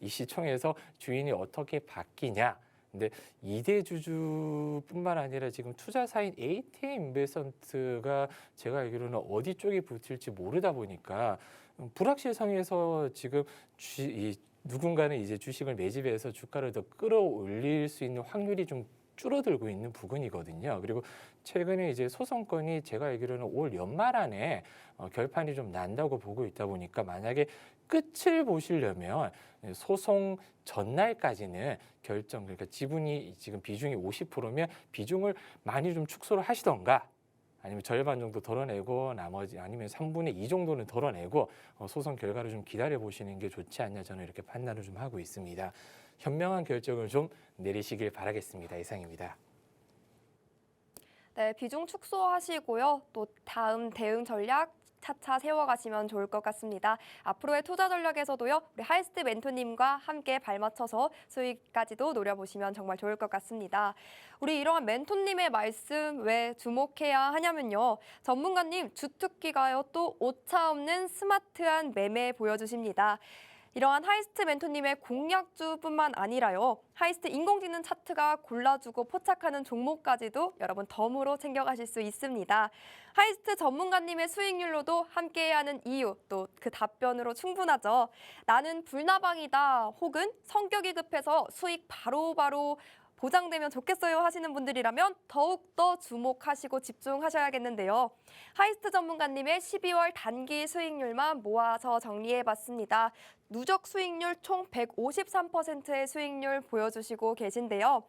이 시청에서 주인이 어떻게 바뀌냐. 근데 2대 주주뿐만 아니라 지금 투자사인 ATM 인베스먼트가 제가 알기로는 어디 쪽에 붙을지 모르다 보니까 불확실 상에서 지금 누군가는 이제 주식을 매집해서 주가를 더 끌어올릴 수 있는 확률이 좀 줄어들고 있는 부분이거든요. 그리고 최근에 이제 소송건이 제가 알기로는 올 연말 안에 결판이 좀 난다고 보고 있다 보니까 만약에 끝을 보시려면 소송 전날까지는 결정, 그러니까 지분이 지금 비중이 50%면 비중을 많이 좀 축소를 하시던가 아니면 절반 정도 덜어내고 나머지 아니면 3분의 2 정도는 덜어내고 소송 결과를 좀 기다려 보시는 게 좋지 않냐 저는 이렇게 판단을 좀 하고 있습니다. 현명한 결정을 좀 내리시길 바라겠습니다. 이상입니다. 네, 비중 축소하시고요. 또 다음 대응 전략 차차 세워가시면 좋을 것 같습니다. 앞으로의 투자 전략에서도요, 우리 하이스트 멘토님과 함께 발맞춰서 수익까지도 노려보시면 정말 좋을 것 같습니다. 우리 이러한 멘토님의 말씀 왜 주목해야 하냐면요. 전문가님 주특기가요 또 오차 없는 스마트한 매매 보여주십니다. 이러한 하이스트 멘토님의 공략주뿐만 아니라요. 하이스트 인공지능 차트가 골라주고 포착하는 종목까지도 여러분 덤으로 챙겨가실 수 있습니다. 하이스트 전문가님의 수익률로도 함께해야 하는 이유, 또 그 답변으로 충분하죠. 나는 불나방이다 혹은 성격이 급해서 수익 바로바로 보장되면 좋겠어요 하시는 분들이라면 더욱더 주목하시고 집중하셔야겠는데요. 하이스트 전문가님의 12월 단기 수익률만 모아서 정리해봤습니다. 누적 수익률 총 153%의 수익률 보여주시고 계신데요.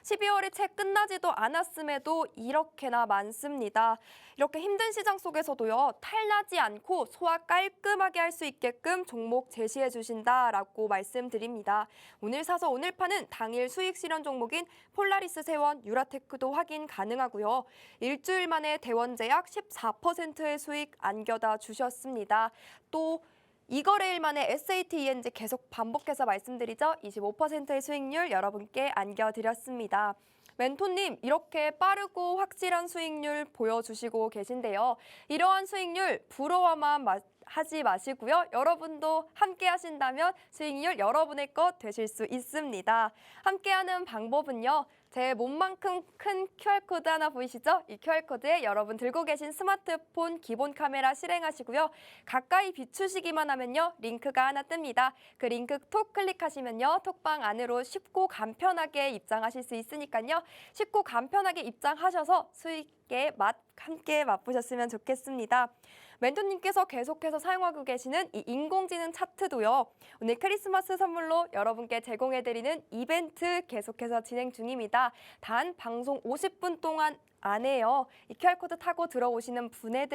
12월이 채 끝나지도 않았음에도 이렇게나 많습니다. 이렇게 힘든 시장 속에서도요. 탈나지 않고 소화 깔끔하게 할 수 있게끔 종목 제시해 주신다라고 말씀드립니다. 오늘 사서 오늘 파는 당일 수익 실현 종목인 폴라리스 세원, 유라테크도 확인 가능하고요. 일주일 만에 대원제약 14%의 수익 안겨다 주셨습니다. 또 이 거래일 만에 SAT-ENG 계속 반복해서 말씀드리죠. 25%의 수익률 여러분께 안겨드렸습니다. 멘토님 이렇게 빠르고 확실한 수익률 보여주시고 계신데요. 이러한 수익률 부러워만 하지 마시고요. 여러분도 함께 하신다면 수익률 여러분의 것 되실 수 있습니다. 함께하는 방법은요. 제 몸만큼 큰 QR코드 하나 보이시죠? 이 QR코드에 여러분 들고 계신 스마트폰 기본 카메라 실행하시고요. 가까이 비추시기만 하면요. 링크가 하나 뜹니다. 그 링크 톡 클릭하시면요. 톡방 안으로 쉽고 간편하게 입장하실 수 있으니까요. 쉽고 간편하게 입장하셔서 수익의 맛 함께 맛보셨으면 좋겠습니다. 멘토님께서 계속해서 사용하고 계시는 이 인공지능 차트도요. 오늘 크리스마스 선물로 여러분께 제공해드리는 이벤트 계속해서 진행 중입니다. 단 방송 50분 동안 안에요. 이 QR코드 타고 들어오시는 분에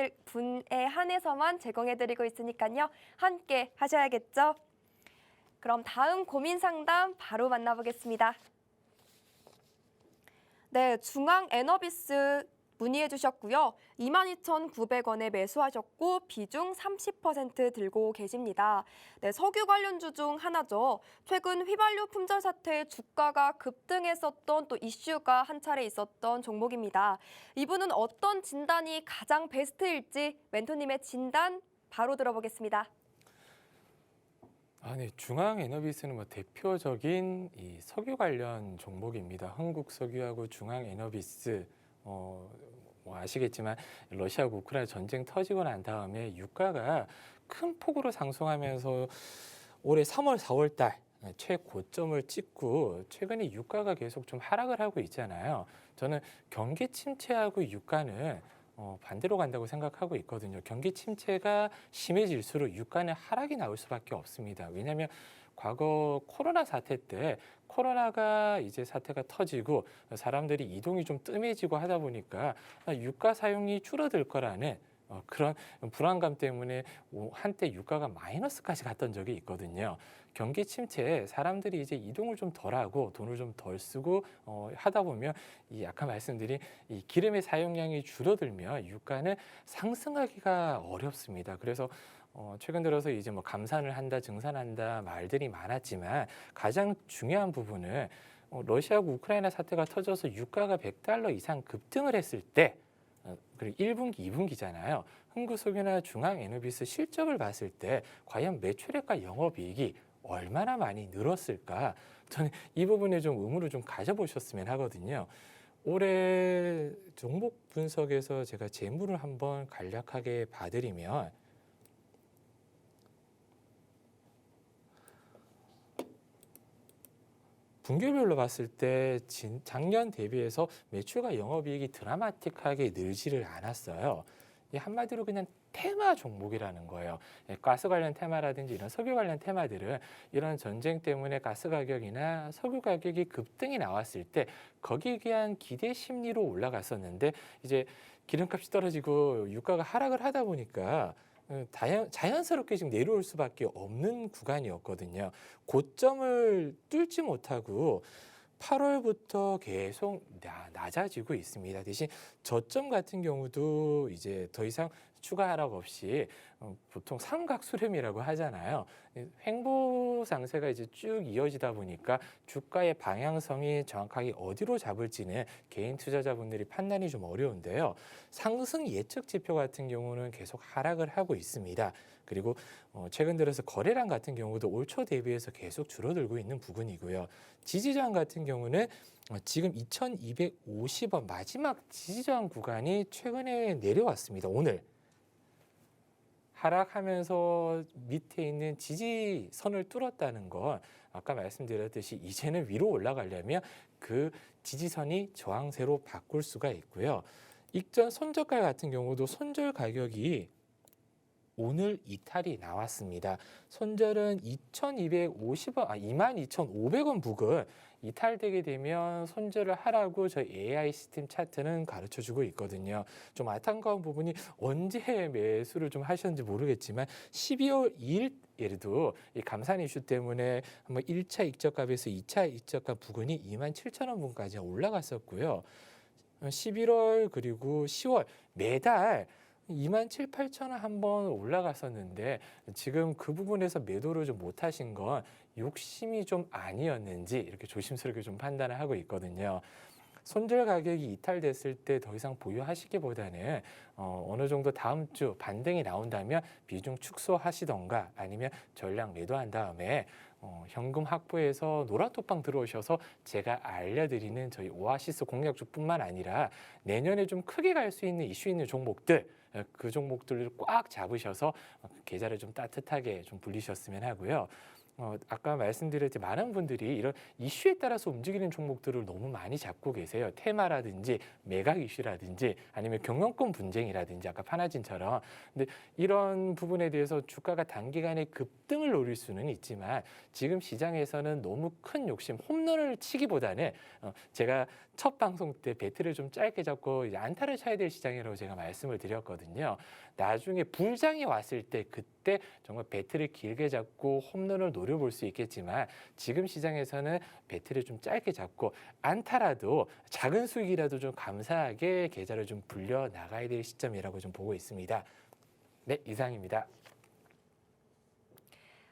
한해서만 제공해드리고 있으니까요. 함께 하셔야겠죠? 그럼 다음 고민 상담 바로 만나보겠습니다. 네, 중앙 에너비스 문의해 주셨고요. 22,900원에 매수하셨고 비중 30% 들고 계십니다. 네, 석유 관련주 중 하나죠. 최근 휘발유 품절 사태에 주가가 급등했었던 또 이슈가 한 차례 있었던 종목입니다. 이분은 어떤 진단이 가장 베스트일지 멘토님의 진단 바로 들어보겠습니다. 네, 중앙에너비스는 뭐 대표적인 이 석유 관련 종목입니다. 한국석유하고 중앙에너비스 뭐 아시겠지만 러시아하고 우크라이나 전쟁 터지고 난 다음에 유가가 큰 폭으로 상승하면서 올해 3월, 4월 달 최고점을 찍고 최근에 유가가 계속 좀 하락을 하고 있잖아요. 저는 경기 침체하고 유가는 반대로 간다고 생각하고 있거든요. 경기 침체가 심해질수록 유가는 하락이 나올 수밖에 없습니다. 왜냐하면 과거 코로나 사태 때 코로나가 이제 사태가 터지고 사람들이 이동이 좀 뜸해지고 하다 보니까 유가 사용이 줄어들 거라는 그런 불안감 때문에 한때 유가가 마이너스까지 갔던 적이 있거든요. 경기 침체에 사람들이 이제 이동을 좀 덜하고 돈을 좀 덜 쓰고 하다 보면 이 아까 말씀드린 이 기름의 사용량이 줄어들면 유가는 상승하기가 어렵습니다. 그래서 최근 들어서 이제 뭐 감산을 한다, 증산한다 말들이 많았지만 가장 중요한 부분은 러시아하고 우크라이나 사태가 터져서 유가가 $100 이상 급등을 했을 때 그리고 1분기, 2분기잖아요. 한국석유나 중앙에너비스 실적을 봤을 때 과연 매출액과 영업이익이 얼마나 많이 늘었을까? 저는 이 부분에 좀 의무를 좀 가져보셨으면 하거든요. 올해 종목 분석에서 제가 재무를 한번 간략하게 봐드리면 분기별로 봤을 때 작년 대비해서 매출과 영업이익이 드라마틱하게 늘지를 않았어요. 한마디로 그냥 테마 종목이라는 거예요. 가스 관련 테마라든지 이런 석유 관련 테마들은 이런 전쟁 때문에 가스 가격이나 석유 가격이 급등이 나왔을 때 거기에 대한 기대 심리로 올라갔었는데 이제 기름값이 떨어지고 유가가 하락을 하다 보니까 자연스럽게 지금 내려올 수밖에 없는 구간이었거든요. 고점을 뚫지 못하고 8월부터 계속 낮아지고 있습니다. 대신 저점 같은 경우도 이제 더 이상 추가 하락 없이 보통 삼각수렴이라고 하잖아요. 횡보 상세가 이제 쭉 이어지다 보니까 주가의 방향성이 정확하게 어디로 잡을지는 개인 투자자분들이 판단이 좀 어려운데요. 상승 예측 지표 같은 경우는 계속 하락을 하고 있습니다. 그리고 최근 들어서 거래량 같은 경우도 올 초 대비해서 계속 줄어들고 있는 부분이고요. 지지저항 같은 경우는 지금 2250원 마지막 지지저항 구간이 최근에 내려왔습니다. 오늘 하락하면서 밑에 있는 지지선을 뚫었다는 건 아까 말씀드렸듯이 이제는 위로 올라가려면 그 지지선이 저항세로 바꿀 수가 있고요. 익전 손절가 같은 경우도 손절 가격이 오늘 이탈이 나왔습니다. 손절은 22,500원 부근 이탈되게 되면 손절을 하라고 저희 AI 시스템 차트는 가르쳐주고 있거든요. 좀 안타까운 부분이 언제 매수를 좀 하셨는지 모르겠지만 12월 2일에도 이 감산 이슈 때문에 한번 1차 익적값에서 2차 익적값 부근이 27,000원 부근까지 올라갔었고요. 11월 그리고 10월 매달 27,000, 8,000원 한번 올라갔었는데 지금 그 부분에서 매도를 좀 못하신 건 욕심이 좀 아니었는지 이렇게 조심스럽게 좀 판단을 하고 있거든요. 손절 가격이 이탈됐을 때 더 이상 보유하시기보다는 어느 정도 다음 주 반등이 나온다면 비중 축소하시던가 아니면 전량 매도한 다음에 현금 확보해서 노란톡방 들어오셔서 제가 알려드리는 저희 오아시스 공략주뿐만 아니라 내년에 좀 크게 갈 수 있는 이슈 있는 종목들 그 종목들을 꽉 잡으셔서 계좌를 좀 따뜻하게 좀 불리셨으면 하고요. 아까 말씀드렸듯이 많은 분들이 이런 이슈에 따라서 움직이는 종목들을 너무 많이 잡고 계세요. 테마라든지 매각 이슈라든지 아니면 경영권 분쟁이라든지 아까 파나진처럼. 근데 이런 부분에 대해서 주가가 단기간에 급등을 노릴 수는 있지만 지금 시장에서는 너무 큰 욕심, 홈런을 치기보다는 제가 첫 방송 때 배트를 좀 짧게 잡고 이제 안타를 쳐야 될 시장이라고 제가 말씀을 드렸거든요. 나중에 불장이 왔을 때 그때 정말 배트를 길게 잡고 홈런을 노려볼 수 있겠지만 지금 시장에서는 배트를 좀 짧게 잡고 안타라도 작은 수익이라도 좀 감사하게 계좌를 좀 불려 나가야 될 시점이라고 좀 보고 있습니다. 네, 이상입니다.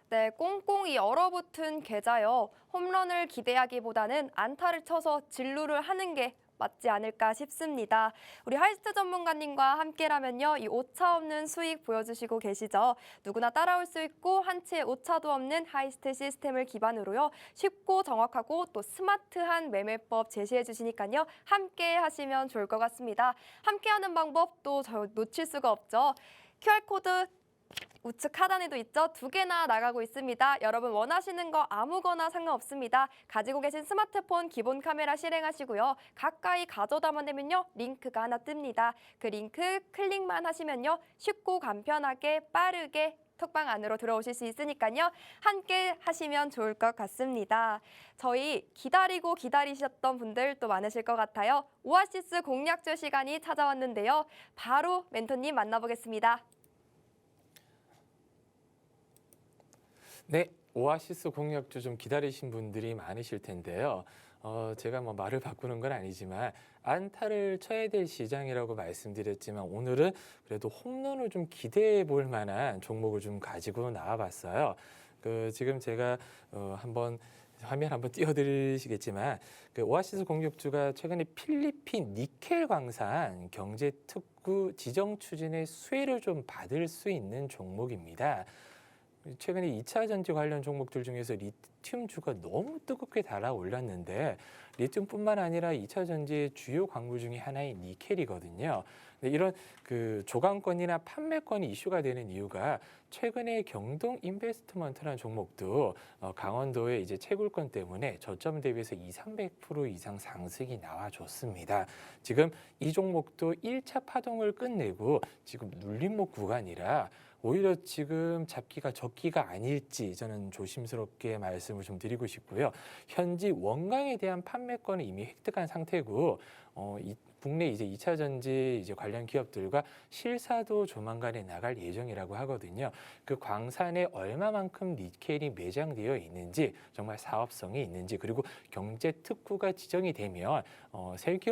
네, 꽁꽁이 얼어붙은 계좌요. 홈런을 기대하기보다는 안타를 쳐서 진루를 하는 게 맞지 않을까 싶습니다. 우리 하이스트 전문가님과 함께라면요, 이 오차 없는 수익 보여주시고 계시죠. 누구나 따라올 수 있고 한치의 오차도 없는 하이스트 시스템을 기반으로요, 쉽고 정확하고 또 스마트한 매매법 제시해 주시니까요, 함께 하시면 좋을 것 같습니다. 함께하는 방법 또 놓칠 수가 없죠. QR코드 우측 하단에도 있죠. 2개나 나가고 있습니다. 여러분 원하시는 거 아무거나 상관없습니다. 가지고 계신 스마트폰 기본 카메라 실행하시고요. 가까이 가져다만 되면요, 링크가 하나 뜹니다. 그 링크 클릭만 하시면요, 쉽고 간편하게 빠르게 톡방 안으로 들어오실 수 있으니까요. 함께 하시면 좋을 것 같습니다. 저희 기다리고 기다리셨던 분들 또 많으실 것 같아요. 오아시스 공략주 시간이 찾아왔는데요. 바로 멘토님 만나보겠습니다. 네, 오아시스 공략주 좀 기다리신 분들이 많으실 텐데요. 제가 뭐 말을 바꾸는 건 아니지만 안타를 쳐야 될 시장이라고 말씀드렸지만 오늘은 그래도 홈런을 좀 기대해 볼 만한 종목을 좀 가지고 나와봤어요. 지금 제가 한번 화면 한번 띄워드리시겠지만 오아시스 공략주가 최근에 필리핀 니켈 광산 경제 특구 지정 추진의 수혜를 좀 받을 수 있는 종목입니다. 최근에 2차 전지 관련 종목들 중에서 리튬주가 너무 뜨겁게 달아올랐는데 리튬뿐만 아니라 2차 전지의 주요 광물 중에 하나인 니켈이거든요. 이런 조강권이나 판매권이 이슈가 되는 이유가 최근에 경동 인베스트먼트라는 종목도 강원도의 이제 채굴권 때문에 저점 대비해서 200~300% 이상 상승이 나와줬습니다. 지금 이 종목도 1차 파동을 끝내고 지금 눌림목 구간이라 오히려 지금 잡기가 적기가 아닐지 저는 조심스럽게 말씀을 좀 드리고 싶고요. 현지 원강에 대한 판매권을 이미 획득한 상태고 국내 이제 2차 전지 이제 관련 기업들과 실사도 조만간에 나갈 예정이라고 하거든요. 그 광산에 얼마만큼 니켈이 매장되어 있는지, 정말 사업성이 있는지, 그리고 경제 특구가 지정이 되면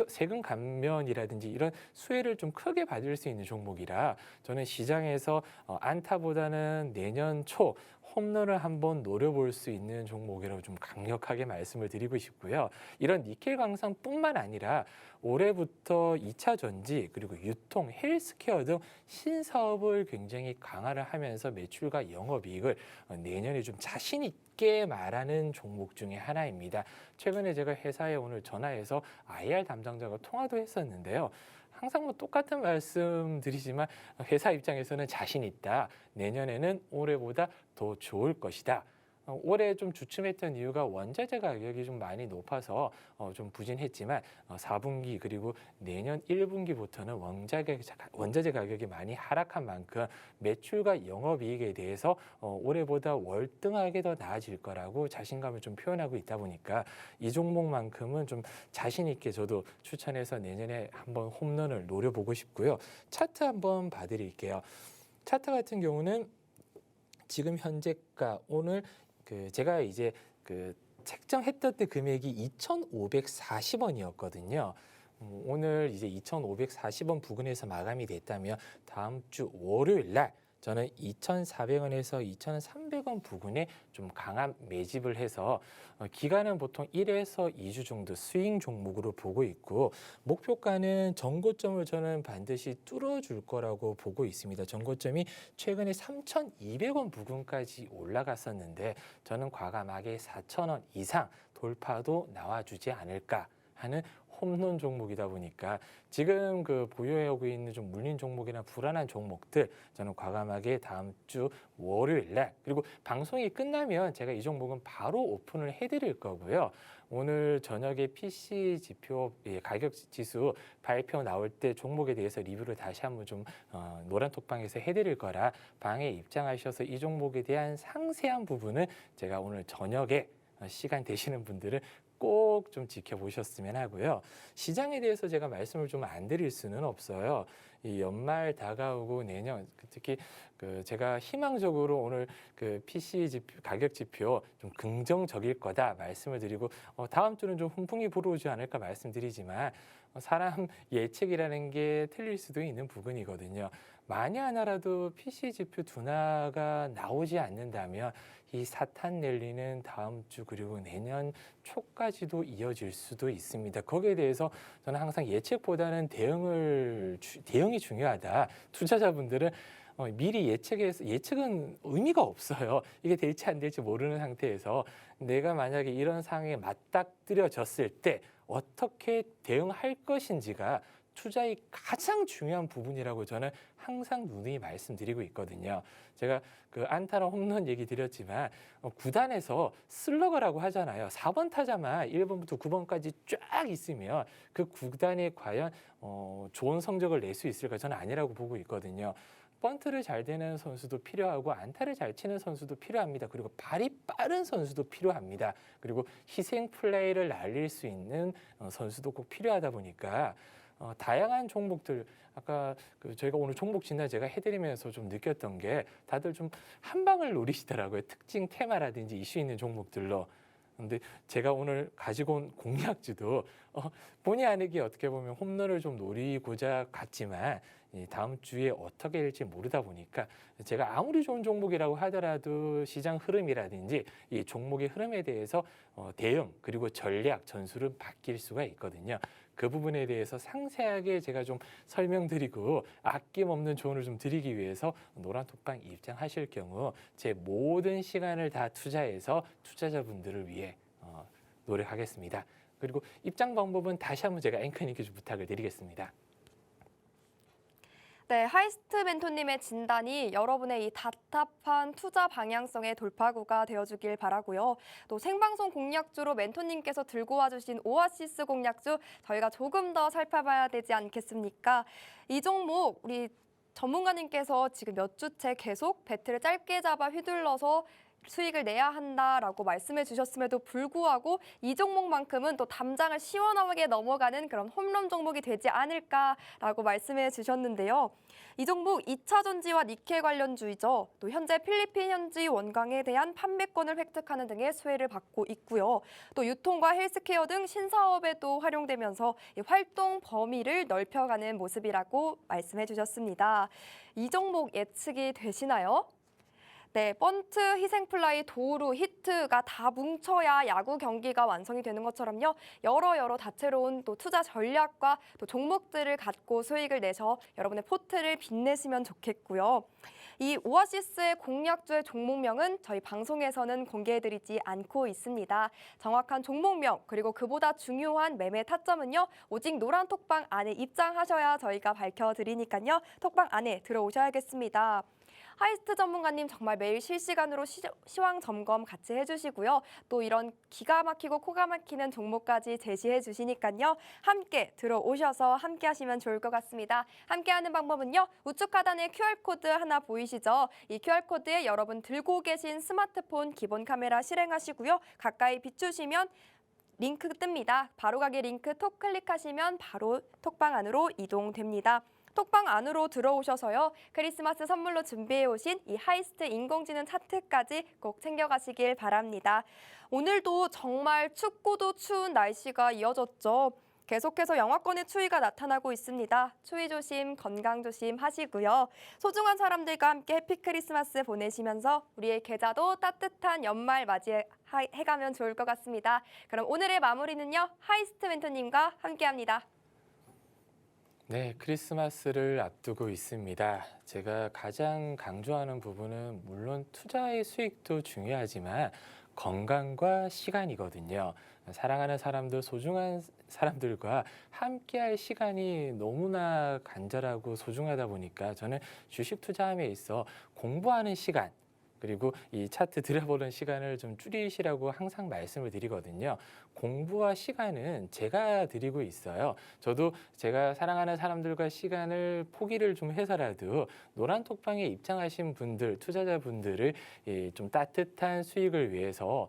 세금 감면이라든지 이런 수혜를 좀 크게 받을 수 있는 종목이라 저는 시장에서 안타보다는 내년 초 홈런을 한번 노려볼 수 있는 종목이라고 좀 강력하게 말씀을 드리고 싶고요. 이런 니켈 광산뿐만 아니라 올해부터 2차 전지 그리고 유통, 헬스케어 등 신사업을 굉장히 강화를 하면서 매출과 영업이익을 내년에 좀 자신 있게 말하는 종목 중에 하나입니다. 최근에 제가 회사에 오늘 전화해서 IR 담당자가 통화도 했었는데요. 항상 뭐 똑같은 말씀 드리지만 회사 입장에서는 자신 있다. 내년에는 올해보다 더 좋을 것이다. 올해 좀 주춤했던 이유가 원자재 가격이 좀 많이 높아서 좀 부진했지만 4분기 그리고 내년 1분기부터는 원자재 가격이 많이 하락한 만큼 매출과 영업이익에 대해서 올해보다 월등하게 더 나아질 거라고 자신감을 좀 표현하고 있다 보니까 이 종목만큼은 좀 자신 있게 저도 추천해서 내년에 한번 홈런을 노려보고 싶고요. 차트 한번 봐드릴게요. 차트 같은 경우는 지금 현재가 오늘 제가 이제 책정했던 때 금액이 2,540원이었거든요. 오늘 이제 2,540원 부근에서 마감이 됐다면 다음 주 월요일 날 저는 2,400원에서 2,300원 부근에 좀 강한 매집을 해서 기간은 보통 1에서 2주 정도 스윙 종목으로 보고 있고 목표가는 전고점을 저는 반드시 뚫어줄 거라고 보고 있습니다. 전고점이 최근에 3,200원 부근까지 올라갔었는데 저는 과감하게 4,000원 이상 돌파도 나와주지 않을까 하는 홈런 종목이다 보니까 지금 그 보유하고 있는 좀 물린 종목이나 불안한 종목들 저는 과감하게 다음 주 월요일 날 그리고 방송이 끝나면 제가 이 종목은 바로 오픈을 해드릴 거고요. 오늘 저녁에 PC 지표 가격 지수 발표 나올 때 종목에 대해서 리뷰를 다시 한번 좀 노란톡방에서 해드릴 거라 방에 입장하셔서 이 종목에 대한 상세한 부분은 제가 오늘 저녁에 시간 되시는 분들은 꼭 좀 지켜보셨으면 하고요. 시장에 대해서 제가 말씀을 좀 안 드릴 수는 없어요. 이 연말 다가오고 내년 특히 제가 희망적으로 오늘 PC 지표, 가격 지표 좀 긍정적일 거다 말씀을 드리고 다음 주는 좀 훈풍이 불어오지 않을까 말씀드리지만 사람 예측이라는 게 틀릴 수도 있는 부분이거든요. 만약 하나라도 PC 지표 둔화가 나오지 않는다면 이 사탄 랠리는 다음 주 그리고 내년 초까지도 이어질 수도 있습니다. 거기에 대해서 저는 항상 예측보다는 대응이 중요하다. 투자자분들은 미리 예측은 의미가 없어요. 이게 될지 안 될지 모르는 상태에서 내가 만약에 이런 상황에 맞닥뜨려졌을 때 어떻게 대응할 것인지가 투자의 가장 중요한 부분이라고 저는 항상 누누이 말씀드리고 있거든요. 제가 안타랑 홈런 얘기 드렸지만 구단에서 슬러거라고 하잖아요. 4번 타자만 1번부터 9번까지 쫙 있으면 그 구단에 과연 좋은 성적을 낼 수 있을까 저는 아니라고 보고 있거든요. 번트를 잘 대는 선수도 필요하고 안타를 잘 치는 선수도 필요합니다. 그리고 발이 빠른 선수도 필요합니다. 그리고 희생 플레이를 날릴 수 있는 선수도 꼭 필요하다 보니까 다양한 종목들 아까 저희가 오늘 종목 진단 제가 해드리면서 좀 느꼈던 게 다들 좀 한 방을 노리시더라고요. 특징 테마라든지 이슈 있는 종목들로. 근데 제가 오늘 가지고 온 공략주도 본의 아니게 어떻게 보면 홈런을 좀 노리고자 갔지만 다음 주에 어떻게 될지 모르다 보니까 제가 아무리 좋은 종목이라고 하더라도 시장 흐름이라든지 이 종목의 흐름에 대해서 대응 그리고 전략 전술은 바뀔 수가 있거든요. 그 부분에 대해서 상세하게 제가 좀 설명드리고 아낌없는 조언을 좀 드리기 위해서 노란톡방 입장하실 경우 제 모든 시간을 다 투자해서 투자자분들을 위해 노력하겠습니다. 그리고 입장 방법은 다시 한번 제가 앵커님께 좀 부탁을 드리겠습니다. 네, 하이스트 멘토님의 진단이 여러분의 이 답답한 투자 방향성의 돌파구가 되어주길 바라고요. 또 생방송 공략주로 멘토님께서 들고 와주신 오아시스 공략주 저희가 조금 더 살펴봐야 되지 않겠습니까? 이 종목 우리 전문가님께서 지금 몇 주째 계속 배트를 짧게 잡아 휘둘러서 수익을 내야 한다라고 말씀해 주셨음에도 불구하고 이 종목만큼은 또 담장을 시원하게 넘어가는 그런 홈런 종목이 되지 않을까라고 말씀해 주셨는데요. 이 종목 2차 전지와 니켈 관련주이죠. 또 현재 필리핀 현지 원광에 대한 판매권을 획득하는 등의 수혜를 받고 있고요. 또 유통과 헬스케어 등 신사업에도 활용되면서 이 활동 범위를 넓혀가는 모습이라고 말씀해 주셨습니다. 이 종목 예측이 되시나요? 네, 번트, 희생플라이, 도루, 히트가 다 뭉쳐야 야구 경기가 완성이 되는 것처럼요. 여러 다채로운 또 투자 전략과 또 종목들을 갖고 수익을 내서 여러분의 포트를 빛내시면 좋겠고요. 이 오아시스의 공략주의 종목명은 저희 방송에서는 공개해드리지 않고 있습니다. 정확한 종목명 그리고 그보다 중요한 매매 타점은요. 오직 노란 톡방 안에 입장하셔야 저희가 밝혀드리니까요. 톡방 안에 들어오셔야겠습니다. 하이스트 전문가님 정말 매일 실시간으로 시황 점검 같이 해주시고요. 또 이런 기가 막히고 코가 막히는 종목까지 제시해 주시니까요. 함께 들어오셔서 함께 하시면 좋을 것 같습니다. 함께하는 방법은요. 우측 하단에 QR코드 하나 보이시죠? 이 QR코드에 여러분 들고 계신 스마트폰 기본 카메라 실행하시고요. 가까이 비추시면 링크 뜹니다. 바로가기 링크 톡 클릭하시면 바로 톡방 안으로 이동됩니다. 톡방 안으로 들어오셔서요. 크리스마스 선물로 준비해 오신 이 하이스트 인공지능 차트까지 꼭 챙겨가시길 바랍니다. 오늘도 정말 춥고도 추운 날씨가 이어졌죠. 계속해서 영하권의 추위가 나타나고 있습니다. 추위 조심, 건강 조심 하시고요. 소중한 사람들과 함께 해피 크리스마스 보내시면서 우리의 계좌도 따뜻한 연말 맞이해가면 좋을 것 같습니다. 그럼 오늘의 마무리는요. 하이스트 멘토님과 함께합니다. 네, 크리스마스를 앞두고 있습니다. 제가 가장 강조하는 부분은 물론 투자의 수익도 중요하지만 건강과 시간이거든요. 사랑하는 사람들, 소중한 사람들과 함께할 시간이 너무나 간절하고 소중하다 보니까 저는 주식 투자함에 있어 공부하는 시간, 그리고 이 차트 들여보는 시간을 좀 줄이시라고 항상 말씀을 드리거든요. 공부와 시간은 제가 드리고 있어요. 저도 제가 사랑하는 사람들과 시간을 포기를 좀 해서라도 노란톡방에 입장하신 분들, 투자자분들을 좀 따뜻한 수익을 위해서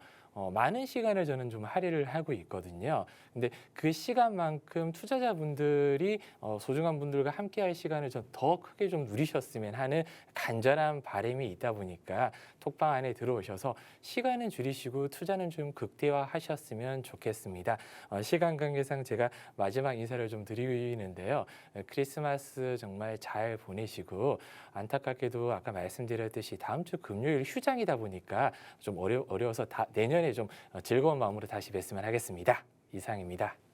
많은 시간을 저는 좀 할애를 하고 있거든요. 근데 그 시간만큼 투자자분들이 소중한 분들과 함께할 시간을 좀 더 크게 좀 누리셨으면 하는 간절한 바람이 있다 보니까 톡방 안에 들어오셔서 시간은 줄이시고 투자는 좀 극대화하셨으면 좋겠습니다. 시간 관계상 제가 마지막 인사를 좀 드리는데요. 크리스마스 정말 잘 보내시고 안타깝게도 아까 말씀드렸듯이 다음 주 금요일 휴장이다 보니까 좀 어려워서 내년에 좀 즐거운 마음으로 다시 뵀으면 하겠습니다. 이상입니다.